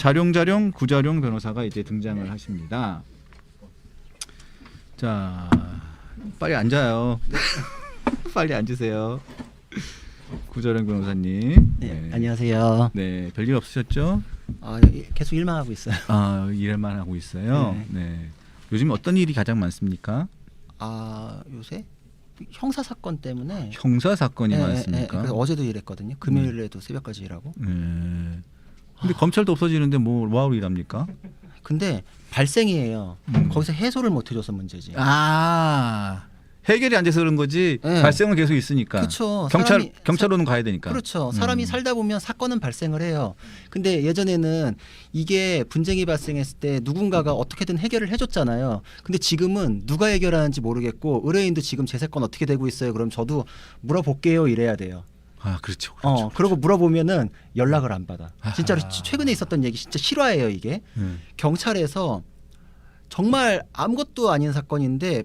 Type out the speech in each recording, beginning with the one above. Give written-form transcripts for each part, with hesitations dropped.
자룡 구자룡 변호사가 이제 등장을 하십니다. 자, 빨리 앉아요. 빨리 앉으세요. 구자룡 변호사님. 네, 안녕하세요. 네, 별일 없으셨죠? 계속 일만 하고 있어요. 일만 하고 있어요. 네. 요즘 어떤 일이 가장 많습니까? 요새 형사 사건 때문에 형사 사건이 많습니까? 그래서 어제도 일했거든요. 금요일에도 새벽까지 일하고. 근데 검찰도 없어지는데 뭐하러 일합니까? 근데 발생이에요. 거기서 해소를 못 해줘서 문제지. 해결이 안 돼서 그런 거지. 발생은 계속 있으니까. 그렇죠. 경찰로는 가야 되니까. 그렇죠. 사람이 살다 보면 사건은 발생을 해요. 근데 예전에는 이게 분쟁이 발생했을 때 누군가가 어떻게든 해결을 해줬잖아요. 근데 지금은 누가 해결하는지 모르겠고 의뢰인도 지금 제 사건 어떻게 되고 있어요. 그럼 저도 물어볼게요 이래야 돼요. 그렇죠. 그러고 물어보면은 연락을 안 받아. 진짜로 최근에 있었던 얘기 진짜 실화예요 이게. 경찰에서 정말 아무것도 아닌 사건인데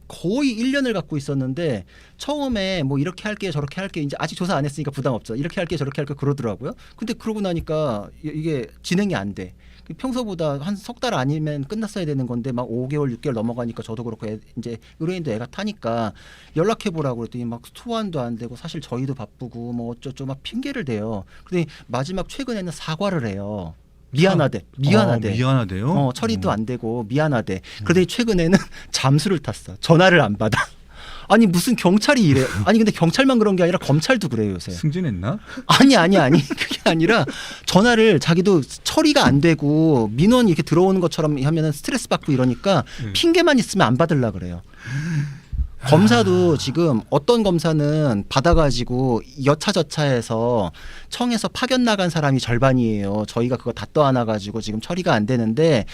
거의 1년을 갖고 있었는데 처음에 뭐 이렇게 할게요 저렇게 할게요 이제 아직 조사 안 했으니까 부담 없죠. 이렇게 할게요 저렇게 할게요 그러더라고요. 근데 그러고 나니까 이게 진행이 안 돼. 평소보다 한 석 달 아니면 끝났어야 되는 건데 막 5개월 6개월 넘어가니까 저도 그렇고 이제 의뢰인도 애가 타니까 연락해 보라고 그랬더니 막 소환도 안 되고 사실 저희도 바쁘고 뭐 어쩌고 막 핑계를 대요. 근데 마지막 최근에는 사과를 해요. 미안하대. 미안하대요? 처리도 안 되고 미안하대. 그러더니 최근에는 잠수를 탔어. 전화를 안 받아. 아니 무슨 경찰이 이래? 아니 근데 경찰만 그런 게 아니라 검찰도 그래요 요새. 승진했나? 아니 그게 아니라 전화를 자기도 처리가 안 되고 민원 이렇게 들어오는 것처럼 하면은 스트레스 받고 이러니까 핑계만 있으면 안 받으려 그래요. 검사도 지금 어떤 검사는 받아가지고 여차저차해서 청에서 파견 나간 사람이 절반이에요. 저희가 그거 다 떠안아가지고 지금 처리가 안 되는데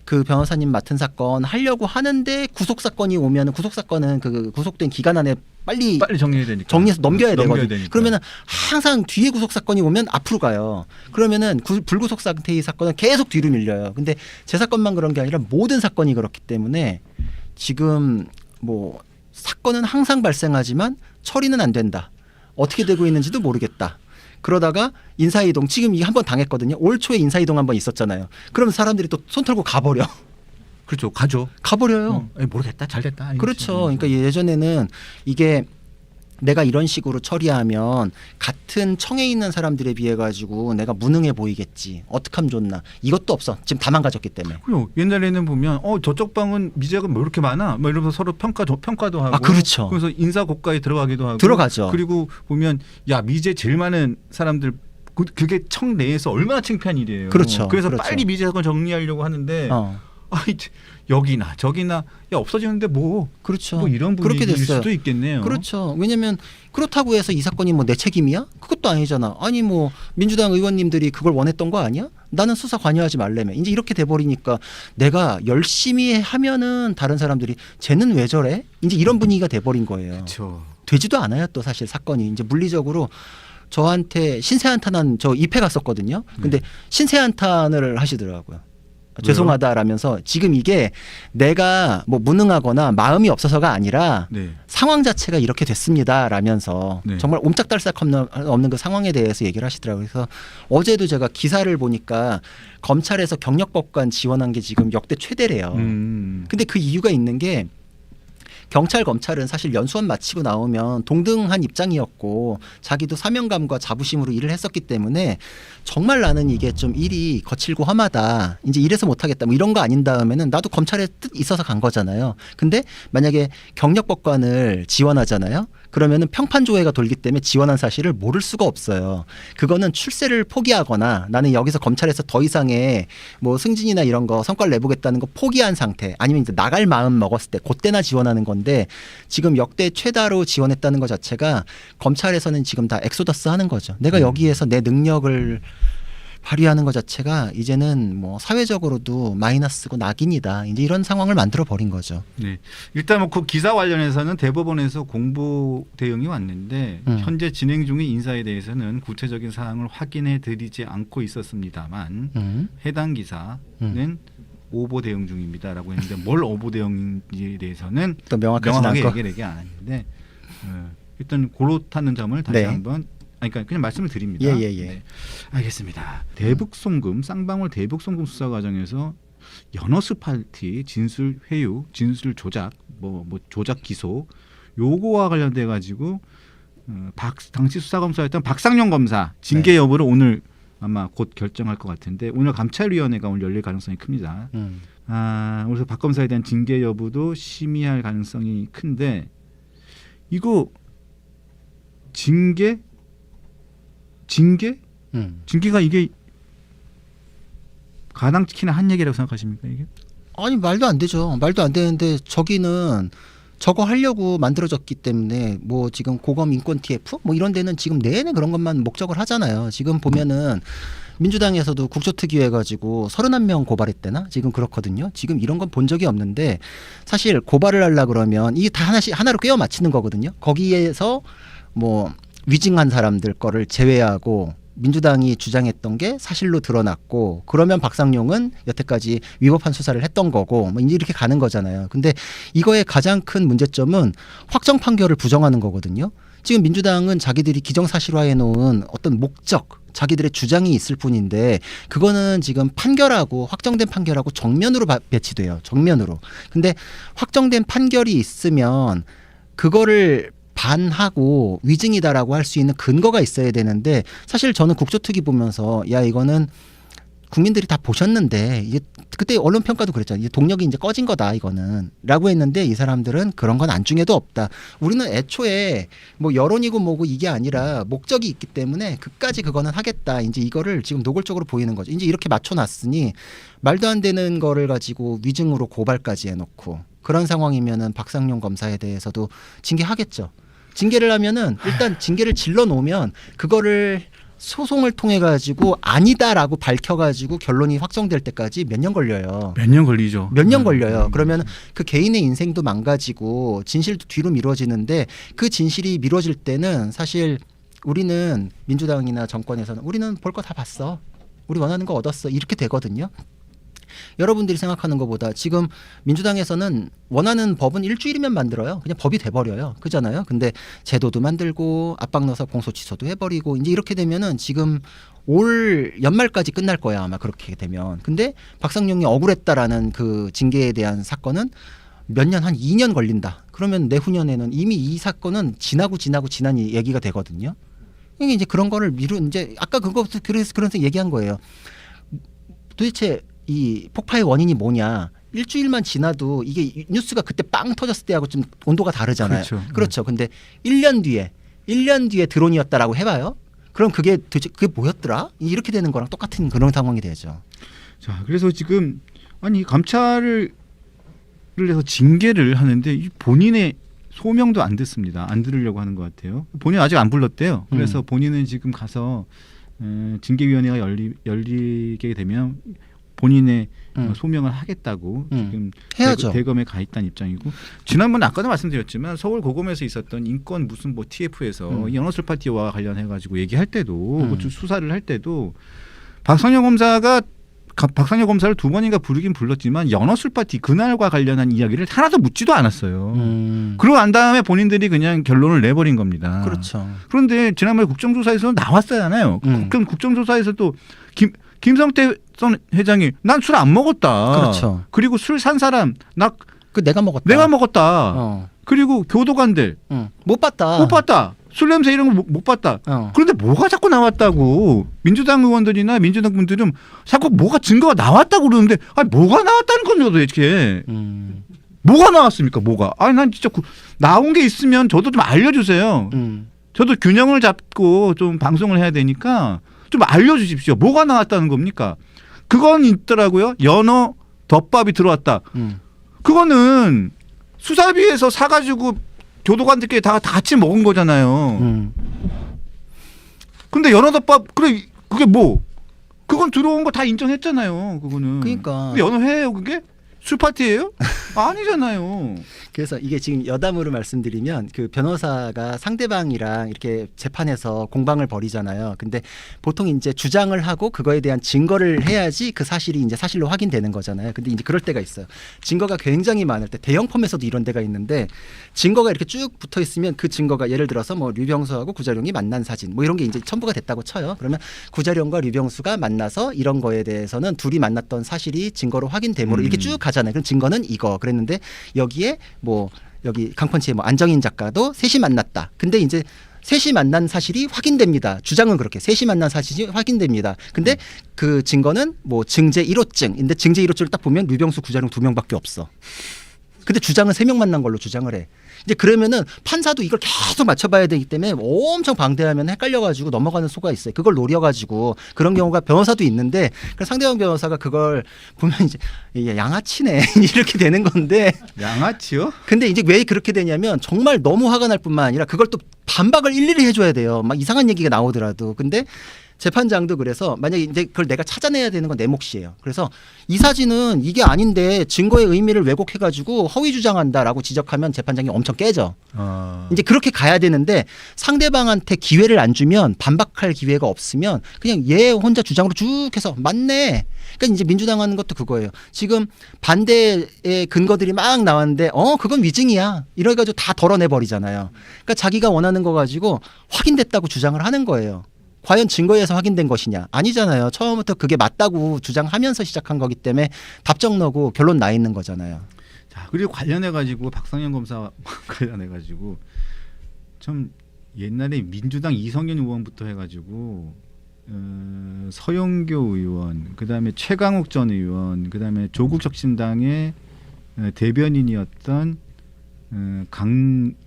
그 변호사님 맡은 사건 하려고 하는데 구속 사건이 오면은 구속 사건은 그 구속된 기간 안에 빨리 정리해야 되니까 정리해서 넘겨야 되거든요. 그러면은 항상 뒤에 구속 사건이 오면 앞으로 가요. 그러면은 불구속 상태의 사건은 계속 뒤로 밀려요. 근데 제 사건만 그런 게 아니라 모든 사건이 그렇기 때문에 지금 뭐 사건은 항상 발생하지만 처리는 안 된다. 어떻게 되고 있는지도 모르겠다. 그러다가 인사이동 지금 이게 한번 당했거든요. 올 초에 인사이동 한번 있었잖아요. 그러면 사람들이 또 손 털고 가버려. 그렇죠. 가버려요. 모르겠다. 잘됐다. 그렇죠. 그러니까 예전에는 이게 내가 이런 식으로 처리하면 같은 청에 있는 사람들에 비해 가지고 내가 무능해 보이겠지. 어떻게 하면 좋나. 이것도 없어. 지금 다 망가졌기 때문에. 그래요. 옛날에는 보면 저쪽 방은 미제가 뭐 이렇게 많아. 뭐 이러면서 서로 평가도 하고. 그렇죠. 그래서 인사 고과에 들어가기도 하고. 들어가죠. 그리고 보면 야 미제 제일 많은 사람들 그게 청 내에서 얼마나 창피한 일이에요. 그렇죠. 그래서 빨리 미제 사건 정리하려고 하는데 여기나 저기나 없어지는데 그렇죠. 뭐 이런 그렇게 분위기일 됐어요. 수도 있겠네요. 그렇죠. 왜냐하면 그렇다고 해서 이 사건이 뭐 내 책임이야? 그것도 아니잖아. 아니 뭐 민주당 의원님들이 그걸 원했던 거 아니야? 나는 수사 관여하지 말래며. 이제 이렇게 돼버리니까 내가 열심히 하면은 다른 사람들이 쟤는 왜 저래? 이제 이런 분위기가 돼버린 거예요. 그렇죠. 되지도 않아요. 또 사실 사건이 이제 물리적으로 저한테 신세한탄한 저 입회 갔었거든요. 근데 신세한탄을 하시더라고요. 죄송하다라면서 지금 이게 내가 뭐 무능하거나 마음이 없어서가 아니라 상황 자체가 이렇게 됐습니다라면서 정말 옴짝달싹 없는 그 상황에 대해서 얘기를 하시더라고요. 그래서 어제도 제가 기사를 보니까 검찰에서 경력법관 지원한 게 지금 역대 최대래요. 근데 그 이유가 있는 게 경찰 검찰은 사실 연수원 마치고 나오면 동등한 입장이었고 자기도 사명감과 자부심으로 일을 했었기 때문에 정말 나는 이게 좀 일이 거칠고 험하다. 이제 이래서 못하겠다. 뭐 이런 거 아닌 다음에는 나도 검찰에 뜻 있어서 간 거잖아요. 근데 만약에 경력법관을 지원하잖아요. 그러면은 평판 조회가 돌기 때문에 지원한 사실을 모를 수가 없어요. 그거는 출세를 포기하거나 나는 여기서 검찰에서 더 이상의 뭐 승진이나 이런 거 성과를 내보겠다는 거 포기한 상태 아니면 이제 나갈 마음 먹었을 때 그때나 지원하는 건데 지금 역대 최다로 지원했다는 것 자체가 검찰에서는 지금 다 엑소더스 하는 거죠. 내가 여기에서 내 능력을 발휘하는 것 자체가 이제는 뭐 사회적으로도 마이너스고 낙인이다. 이제 이런 상황을 만들어 버린 거죠. 네. 일단 뭐 그 기사 관련해서는 대법원에서 공보 대응이 왔는데 현재 진행 중인 인사에 대해서는 구체적인 사항을 확인해 드리지 않고 있었습니다만 해당 기사는 오보 대응 중입니다라고 했는데 뭘 오보 대응인지에 대해서는 또 명확하게 얘기 안 했는데 일단 그렇다는 점을 다시 한번 그러니까 그냥 말씀을 드립니다. 예. 네. 알겠습니다. 대북송금 쌍방울 대북송금 수사 과정에서 연어스 파티 진술 회유, 진술 조작, 뭐 조작 기소 요거와 관련돼 가지고 당시 수사검사였던 박상용 검사 징계 여부를 오늘 아마 곧 결정할 것 같은데 오늘 감찰위원회가 오늘 열릴 가능성이 큽니다. 그래서 박 검사에 대한 징계 여부도 심의할 가능성이 큰데 이거 징계가 이게 가당키나 한 얘기라고 생각하십니까 이게? 아니 말도 안 되죠. 말도 안 되는데 저기는 저거 하려고 만들어졌기 때문에 뭐 지금 고검 인권 TF 뭐 이런 데는 지금 내내 그런 것만 목적을 하잖아요. 지금 보면은 민주당에서도 국조특위 해가지고 31명 고발했대나 지금 그렇거든요. 지금 이런 건 본 적이 없는데 사실 고발을 하려 그러면 이게 다 하나로 꿰어 맞추는 거거든요. 거기에서 뭐 위증한 사람들 거를 제외하고 민주당이 주장했던 게 사실로 드러났고 그러면 박상용은 여태까지 위법한 수사를 했던 거고 뭐 이렇게 가는 거잖아요. 근데 이거의 가장 큰 문제점은 확정 판결을 부정하는 거거든요. 지금 민주당은 자기들이 기정사실화해 놓은 어떤 목적, 자기들의 주장이 있을 뿐인데 그거는 지금 판결하고 확정된 판결하고 정면으로 배치돼요. 정면으로. 근데 확정된 판결이 있으면 그거를 반하고 위증이다라고 할 수 있는 근거가 있어야 되는데 사실 저는 국조특위 보면서 야 이거는 국민들이 다 보셨는데 이게 그때 언론 평가도 그랬잖아요. 이제 동력이 이제 꺼진 거다 이거는.라고 했는데 이 사람들은 그런 건 안중에도 없다. 우리는 애초에 뭐 여론이고 뭐고 이게 아니라 목적이 있기 때문에 그까지 그거는 하겠다. 이제 이거를 지금 노골적으로 보이는 거죠. 이제 이렇게 맞춰놨으니 말도 안 되는 거를 가지고 위증으로 고발까지 해놓고 그런 상황이면은 박상용 검사에 대해서도 징계하겠죠. 징계를 하면은 일단 징계를 질러 놓으면 그거를 소송을 통해 가지고 아니다라고 밝혀 가지고 결론이 확정될 때까지 몇 년 걸려요. 몇 년 걸리죠. 몇 년 걸려요. 그러면 그 개인의 인생도 망가지고 진실도 뒤로 미뤄지는데 그 진실이 미뤄질 때는 사실 우리는 민주당이나 정권에서는 우리는 볼 거 다 봤어. 우리 원하는 거 얻었어. 이렇게 되거든요. 여러분들이 생각하는 것보다 지금 민주당에서는 원하는 법은 일주일이면 만들어요. 그냥 법이 돼버려요. 그잖아요. 근데 제도도 만들고 압박 넣어서 공소 취소도 해버리고 이제 이렇게 되면은 지금 올 연말까지 끝날 거야 아마 그렇게 되면. 근데 박상용이 억울했다라는 그 징계에 대한 사건은 몇 년 한 2년 걸린다. 그러면 내후년에는 이미 이 사건은 지난 얘기가 되거든요. 이게 이제 그런 거를 이제 아까 그래서 얘기한 거예요. 도대체 이 폭파의 원인이 뭐냐? 일주일만 지나도 이게 뉴스가 그때 빵 터졌을 때하고 좀 온도가 다르잖아요. 그렇죠. 근데 1년 뒤에 드론이었다라고 해봐요. 그럼 그게 도대체 그게 뭐였더라? 이렇게 되는 거랑 똑같은 그런 상황이 되죠. 자, 그래서 지금 아니 감찰을 해서 징계를 하는데 이 본인의 소명도 안 듣습니다. 안 들으려고 하는 것 같아요. 본인 아직 안 불렀대요. 그래서 본인은 지금 가서 징계위원회가 열리게 되면 본인의 소명을 하겠다고 지금 해야죠. 대검에 가 있다는 입장이고 지난번에 아까도 말씀드렸지만 서울 고검에서 있었던 인권 무슨 뭐 TF에서 연어술 파티와 관련해 가지고 얘기할 때도 수사를 할 때도 박상용 검사가 박상용 검사를 2번인가 부르긴 불렀지만 연어술 파티 그날과 관련한 이야기를 하나도 묻지도 않았어요. 그러고 난 다음에 본인들이 그냥 결론을 내버린 겁니다. 그렇죠. 그런데 지난번에 국정조사에서 나왔잖아요. 그럼 국정조사에서도 김성태 회장이 난 술 안 먹었다. 그렇죠. 그리고 술 산 사람 내가 먹었다. 그리고 교도관들 못 봤다. 술 냄새 이런 거 못 봤다. 그런데 뭐가 자꾸 나왔다고 민주당 의원들이나 민주당 분들은 자꾸 뭐가 증거가 나왔다고 그러는데 아니 뭐가 나왔다는 건지 도대체 뭐가 나왔습니까? 뭐가? 아니 난 진짜 나온 게 있으면 저도 좀 알려주세요. 저도 균형을 잡고 좀 방송을 해야 되니까 좀 알려주십시오. 뭐가 나왔다는 겁니까? 그건 있더라고요. 연어 덮밥이 들어왔다. 그거는 수사비에서 사가지고 교도관들끼리 다 같이 먹은 거잖아요. 근데 연어 덮밥 그게 뭐? 그건 들어온 거 다 인정했잖아요. 그거는. 그러니까. 연어 회예요 그게? 술 파티예요? 아니잖아요. 그래서 이게 지금 여담으로 말씀드리면 그 변호사가 상대방이랑 이렇게 재판에서 공방을 벌이잖아요. 근데 보통 이제 주장을 하고 그거에 대한 증거를 해야지 그 사실이 이제 사실로 확인되는 거잖아요. 근데 이제 그럴 때가 있어요. 증거가 굉장히 많을 때 대형 펌에서도 이런 데가 있는데 증거가 이렇게 쭉 붙어 있으면 그 증거가 예를 들어서 뭐 류병수하고 구자룡이 만난 사진 뭐 이런 게 이제 첨부가 됐다고 쳐요. 그러면 구자룡과 류병수가 만나서 이런 거에 대해서는 둘이 만났던 사실이 증거로 확인되므로 이렇게 쭉 가잖아요. 그럼 증거는 이거 그랬는데 여기에 뭐 여기 강펀치의 뭐 안정인 작가도 셋이 만났다. 근데 이제 셋이 만난 사실이 확인됩니다. 주장은 그렇게 셋이 만난 사실이 확인됩니다. 근데 그 증거는 뭐 증제 1호증인데 증제 1호증을 딱 보면 류병수 구자룡 2명밖에 없어. 근데 주장은 3명 만난 걸로 주장을 해. 이제 그러면은 판사도 이걸 계속 맞춰봐야 되기 때문에 엄청 방대하면 헷갈려가지고 넘어가는 수가 있어요. 그걸 노려가지고 그런 경우가 변호사도 있는데 상대방 변호사가 그걸 보면 이제 양아치네 이렇게 되는 건데. 양아치요? 근데 이제 왜 그렇게 되냐면 정말 너무 화가 날 뿐만 아니라 그걸 또 반박을 일일이 해줘야 돼요. 막 이상한 얘기가 나오더라도. 근데 재판장도 그래서 만약에 이제 그걸 내가 찾아내야 되는 건 내 몫이에요. 그래서 이 사진은 이게 아닌데 증거의 의미를 왜곡해가지고 허위 주장한다라고 지적하면 재판장이 엄청 깨져. 이제 그렇게 가야 되는데 상대방한테 기회를 안 주면 반박할 기회가 없으면 그냥 얘 혼자 주장으로 쭉 해서 맞네. 그러니까 이제 민주당 하는 것도 그거예요. 지금 반대의 근거들이 막 나왔는데 그건 위증이야. 이래가지고 다 덜어내 버리잖아요. 그러니까 자기가 원하는 거 가지고 확인됐다고 주장을 하는 거예요. 과연 증거에서 확인된 것이냐? 아니잖아요. 처음부터 그게 맞다고 주장하면서 시작한 거기 때문에 답정 너고 결론 나 있는 거잖아요. 자, 그리고 관련해 가지고 박상현 검사 관련해 가지고 좀 옛날에 민주당 이성윤 의원부터 해 가지고 서영교 의원, 그다음에 최강욱 전 의원, 그다음에 조국혁신당의 대변인이었던 강미정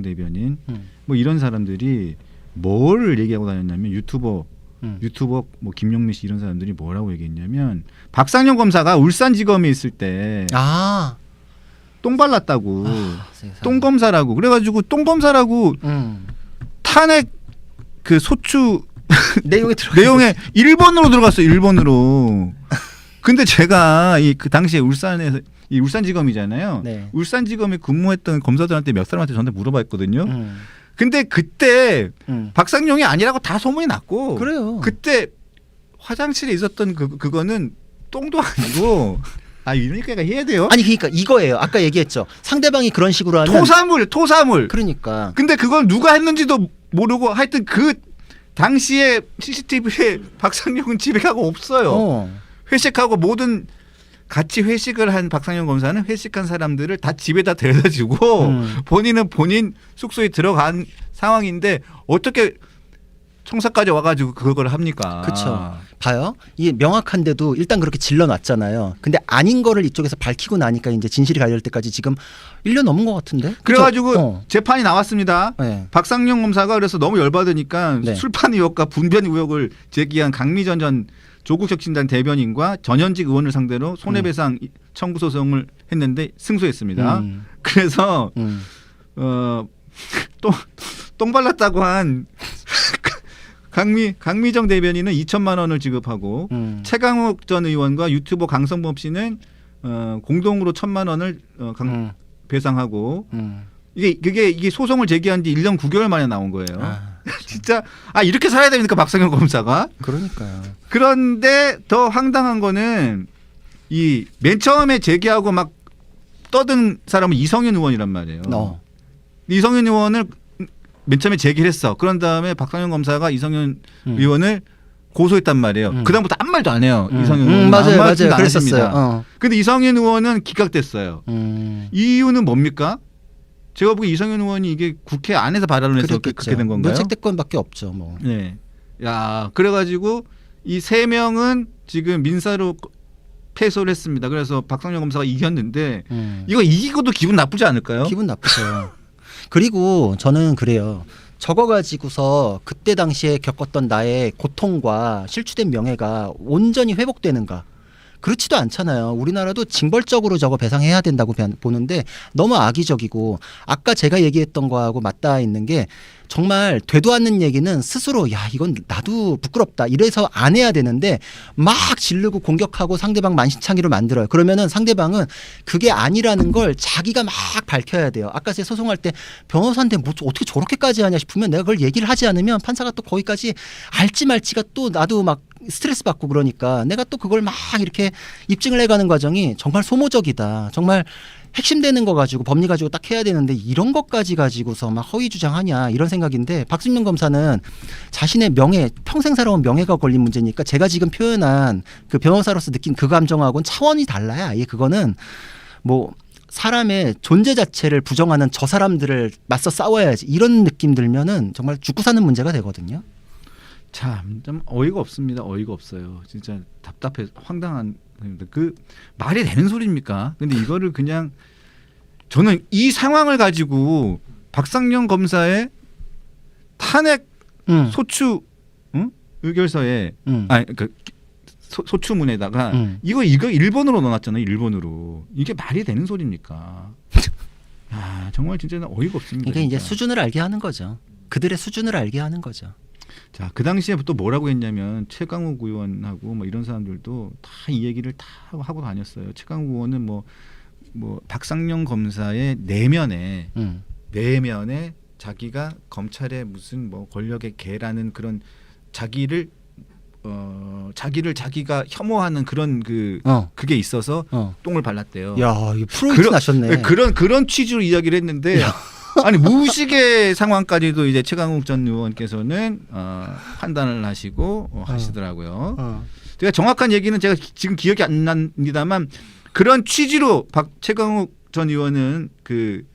대변인 뭐 이런 사람들이 뭘 얘기하고 다녔냐면 유튜버 뭐 김용민 씨 이런 사람들이 뭐라고 얘기했냐면 박상현 검사가 울산지검에 있을 때 똥 발랐다고 똥 검사라고 그래가지고 똥 검사라고 탄핵 그 소추 내용에 1번으로 들어갔어요. 1번으로. 근데 제가 그 당시에 울산에서 이 울산지검이잖아요. 네. 울산지검에 근무했던 검사들한테 몇 사람한테 저한테 물어봤거든요. 근데 그때 박상용이 아니라고 다 소문이 났고 그래요. 그때 화장실에 있었던 그거는 똥도 아니고 이러니까 해야 돼요. 아니 그러니까 이거예요. 아까 얘기했죠. 상대방이 그런 식으로 하면 토사물. 그러니까. 근데 그걸 누가 했는지도 모르고 하여튼 그 당시에 CCTV에 박상용은 집에 가고 없어요. 회식하고 모든 같이 회식을 한 박상현 검사는 회식한 사람들을 다 집에다 데려다 주고 본인은 본인 숙소에 들어간 상황인데 어떻게 청사까지 와가지고 그걸 합니까? 그렇죠. 봐요. 이게 명확한데도 일단 그렇게 질러놨잖아요. 근데 아닌 거를 이쪽에서 밝히고 나니까 이제 진실이 가려질 때까지 지금 1년 넘은 것 같은데? 그래가지고 재판이 나왔습니다. 네. 박상용 검사가 그래서 너무 열받으니까 네. 술판 의혹과 분변 의혹을 제기한 강미전 전 조국혁신당 대변인과 전현직 의원을 상대로 손해배상 청구 소송을 했는데 승소했습니다. 그래서 똥 발랐다고 한 강미정 대변인은 2천만 원을 지급하고 최강욱 전 의원과 유튜버 강성범 씨는 공동으로 1,000만 원을 배상하고 이게 소송을 제기한 지 1년 9개월 만에 나온 거예요. 진짜 이렇게 살아야 됩니까 박상현 검사가? 그러니까요. 그런데 더 황당한 거는 이 맨 처음에 제기하고 막 떠든 사람은 이성윤 의원이란 말이에요. 이성윤 의원을 맨 처음에 제기를 했어. 그런 다음에 박상현 검사가 이성윤 의원을 고소했단 말이에요. 그다음부터 아무 말도 안 해요. 이성윤 의원은 맞아요. 그랬었어요. 근데 이성윤 의원은 기각됐어요. 이유는 뭡니까? 제가 보기 이성윤 의원이 이게 국회 안에서 발언을 해서 그렇게 된 건가요? 문책대권밖에 없죠. 뭐. 네. 그래가지고 이 3명은 지금 민사로 패소를 했습니다. 그래서 박상현 검사가 이겼는데 이거 이기고도 기분 나쁘지 않을까요? 기분 나쁘죠. 그리고 저는 그래요. 저거 가지고서 그때 당시에 겪었던 나의 고통과 실추된 명예가 온전히 회복되는가? 그렇지도 않잖아요. 우리나라도 징벌적으로 저거 배상해야 된다고 보는데 너무 악의적이고 아까 제가 얘기했던 거하고 맞닿아 있는 게 정말 되도 않는 얘기는 스스로 야 이건 나도 부끄럽다 이래서 안 해야 되는데 막 지르고 공격하고 상대방 만신창이로 만들어요. 그러면은 상대방은 그게 아니라는 걸 자기가 막 밝혀야 돼요. 아까 제가 소송할 때 변호사한테 뭐 어떻게 저렇게까지 하냐 싶으면 내가 그걸 얘기를 하지 않으면 판사가 또 거기까지 알지 말지가 또 나도 막 스트레스 받고 그러니까 내가 또 그걸 막 이렇게 입증을 해가는 과정이 정말 소모적이다. 정말 핵심되는 거 가지고 법리 가지고 딱 해야 되는데 이런 것까지 가지고서 막 허위 주장하냐 이런 생각인데 박승윤 검사는 자신의 명예 평생 살아온 명예가 걸린 문제니까 제가 지금 표현한 그 변호사로서 느낀 그 감정하고는 차원이 달라요. 아예 그거는 뭐 사람의 존재 자체를 부정하는 저 사람들을 맞서 싸워야지 이런 느낌 들면은 정말 죽고 사는 문제가 되거든요. 참 어이가 없습니다. 어이가 없어요. 진짜 답답해 황당한 그 말이 되는 소리입니까? 근데 이거를 그냥 저는 이 상황을 가지고 박상영 검사의 탄핵 소추 의결서에 그 소추문에다가 이거 일본어로 넣어놨잖아요. 일본어로 이게 말이 되는 소리입니까? 아 정말 진짜 어이가 없습니다. 이게 진짜. 이제 수준을 알게 하는 거죠. 그들의 수준을 알게 하는 거죠. 자, 그 당시에 또 뭐라고 했냐면 최강욱 의원하고 뭐 이런 사람들도 다 이 얘기를 다 하고 다녔어요. 최강욱 의원은 뭐 박상영 검사의 내면에 자기가 검찰의 무슨 뭐 권력의 개라는 그런 자기를 자기가 혐오하는 그런 그게 있어서 똥을 발랐대요. 야, 이거 프로이트 나셨네. 그런 취지로 이야기를 했는데 아니 무식의 상황까지도 이제 최강욱 전 의원께서는 판단을 하시고 하시더라고요. 제가 정확한 얘기는 제가 지금 기억이 안 납니다만 그런 취지로 최강욱 전 의원은 그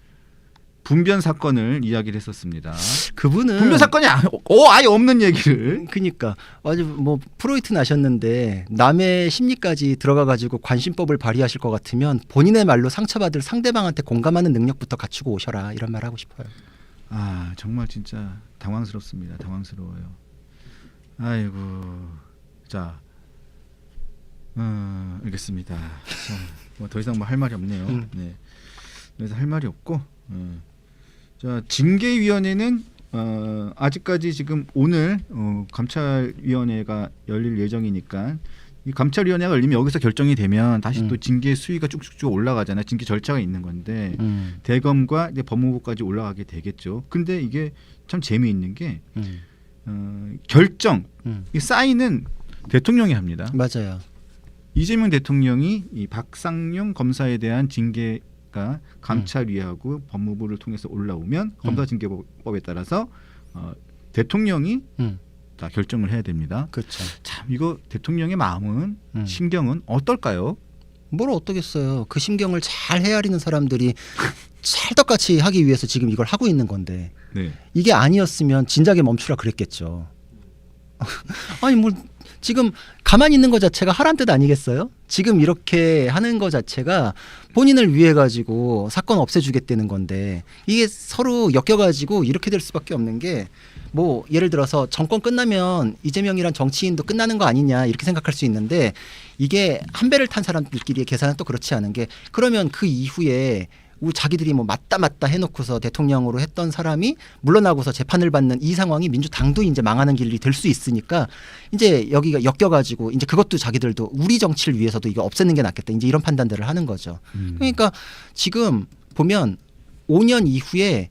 분변 사건을 이야기를 했었습니다. 그분은 분변 사건이 아예 없는 얘기를. 그러니까 아주 뭐 프로이트 나셨는데 남의 심리까지 들어가 가지고 관심법을 발휘하실 것 같으면 본인의 말로 상처받을 상대방한테 공감하는 능력부터 갖추고 오셔라 이런 말 하고 싶어요. 아 정말 진짜 당황스럽습니다. 당황스러워요. 아이고 자 알겠습니다. 뭐 더 이상 뭐 할 말이 없네요. 네. 그래서 할 말이 없고. 자 징계위원회는 아직까지 지금 오늘 감찰위원회가 열릴 예정이니까 이 감찰위원회가 열리면 여기서 결정이 되면 다시 또 징계 수위가 쭉쭉쭉 올라가잖아요. 징계 절차가 있는 건데 대검과 이제 법무부까지 올라가게 되겠죠. 근데 이게 참 재미있는 게 결정 이 사인은 대통령이 합니다. 맞아요. 이재명 대통령이 이 박상용 검사에 대한 징계 가 감찰위하고 법무부를 통해서 올라오면 검사징계법에 따라서 대통령이 다 결정을 해야 됩니다. 그렇죠. 참 이거 대통령의 마음은 심경은 어떨까요? 뭘 어떠겠어요. 그 심경을 잘 헤아리는 사람들이 찰떡같이 하기 위해서 지금 이걸 하고 있는 건데 네. 이게 아니었으면 진작에 멈추라 그랬겠죠. 아니 뭐 지금 가만히 있는 것 자체가 하란 뜻 아니겠어요? 지금 이렇게 하는 것 자체가 본인을 위해 가지고 사건 없애주겠다는 건데 이게 서로 엮여가지고 이렇게 될 수밖에 없는 게 뭐 예를 들어서 정권 끝나면 이재명이란 정치인도 끝나는 거 아니냐 이렇게 생각할 수 있는데 이게 한 배를 탄 사람들끼리의 계산은 또 그렇지 않은 게 그러면 그 이후에 자기들이 뭐 맞다 해놓고서 대통령으로 했던 사람이 물러나고서 재판을 받는 이 상황이 민주당도 이제 망하는 길이 될 수 있으니까 이제 여기가 엮여가지고 이제 그것도 자기들도 우리 정치를 위해서도 이거 없애는 게 낫겠다 이제 이런 판단들을 하는 거죠. 그러니까 지금 보면 5년 이후에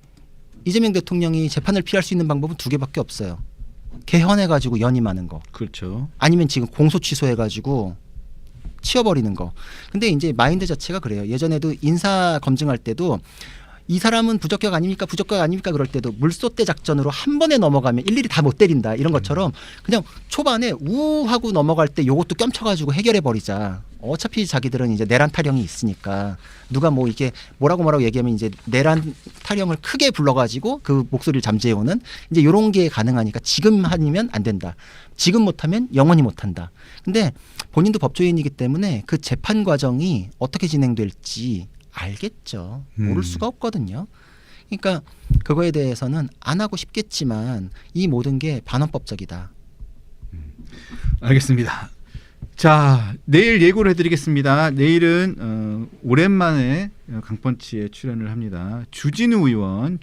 이재명 대통령이 재판을 피할 수 있는 방법은 두 개밖에 없어요. 개헌해가지고 연임하는 거. 그렇죠. 아니면 지금 공소 취소해가지고 치워버리는 거. 근데 이제 마인드 자체가 그래요. 예전에도 인사 검증할 때도 이 사람은 부적격 아닙니까? 부적격 아닙니까? 그럴 때도 물소대 작전으로 한 번에 넘어가면 일일이 다 못 때린다. 이런 것처럼 그냥 초반에 우하고 넘어갈 때 요것도 껴쳐가지고 해결해버리자. 어차피 자기들은 이제 내란 타령이 있으니까 누가 뭐 이게 뭐라고 얘기하면 이제 내란 타령을 크게 불러가지고 그 목소리를 잠재우는 이제 요런 게 가능하니까 지금 아니면 안 된다. 지금 못하면 영원히 못한다. 근데 본인도 법조인이기 때문에 그 재판 과정이 어떻게 진행될지 알겠죠. 모를 수가 없거든요. 그러니까 그거에 대해서는 안 하고 싶겠지만 이 모든 게 반헌법적이다. 알겠습니다. 자, 내일 예고를 해드리겠습니다. 내일은 오랜만에 강펀치에 출연을 합니다. 주진우 의원이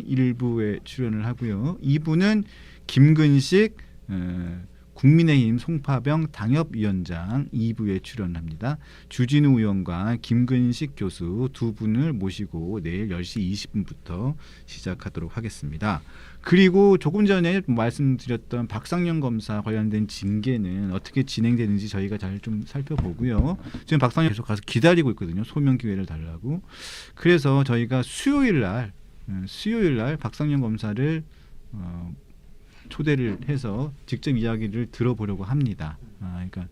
1부에 출연을 하고요. 2부는 김근식 국민의힘 송파병 당협위원장 2부에 출연합니다. 주진우 의원과 김근식 교수 두 분을 모시고 내일 10시 20분부터 시작하도록 하겠습니다. 그리고 조금 전에 말씀드렸던 박상현 검사 관련된 징계는 어떻게 진행되는지 저희가 잘 좀 살펴보고요. 지금 박상현 계속 가서 기다리고 있거든요. 소명 기회를 달라고. 그래서 저희가 수요일 날 박상현 검사를 초대를 해서 직접 이야기를 들어보려고 합니다. 그러니까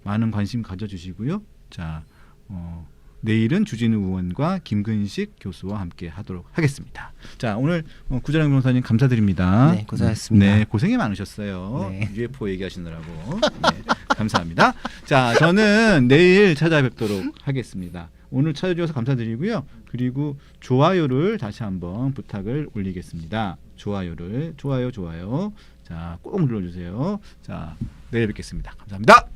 많은 관심 가져주시고요. 자, 내일은 주진우 의원과 김근식 교수와 함께 하도록 하겠습니다. 자, 오늘 구자랑 변호사님 감사드립니다. 네, 고생하셨습니다. 네, 고생이 많으셨어요. 네. UFO 얘기하시느라고. 네, 감사합니다. 자, 저는 내일 찾아뵙도록 하겠습니다. 오늘 찾아주셔서 감사드리고요. 그리고 좋아요를 다시 한번 부탁을 올리겠습니다. 좋아요. 자, 꼭 눌러주세요. 자, 내일 뵙겠습니다. 감사합니다.